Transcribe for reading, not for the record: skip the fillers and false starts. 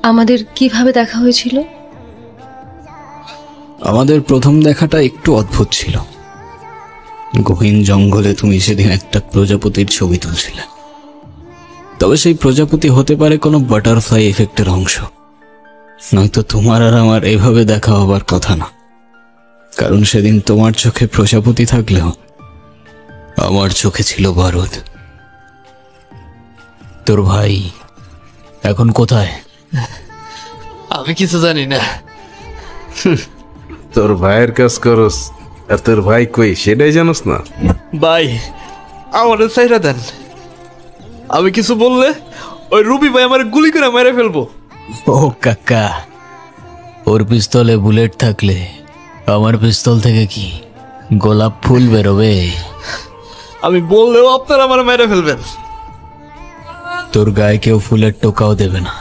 আমাদের কিভাবে দেখা হয়েছিল? আমাদের প্রথম দেখাটা একটু অদ্ভুত ছিল। গহীন জঙ্গলে তুমি সেদিন একটা প্রজাপতির ছবি তুলছিলে। তবে সেই প্রজাপতি হতে পারে কোনো বাটারফ্লাই এফেক্টের অংশ, নয়তো তোমার আর আমার এভাবে দেখা হবার কথা না। কারণ সেদিন তোমার চোখে প্রজাপতি থাকলেও আমার চোখে ছিল বারুদ। তোর ভাই এখন কোথায়? আমি কিছু জানি না। তোর ভাইয়ের কাজ করস আর তোর ভাই কই সেটাই জানোস না? ভাই আমাদের চাইরা দেন, আমি কিছু বললে ওই রুবি ভাই আমার গুলি করে মেরে ফেলবো। ও কাকা, ওর পিস্তলে বুলেট থাকলে আমার পিস্তল থেকে কি গোলাপ ফুল বেরোবে? আমি বললেও আপনারা আমার মেরে ফেলবেন। তোর গায়ে কেউ ফুলের টোকাও দেবে না।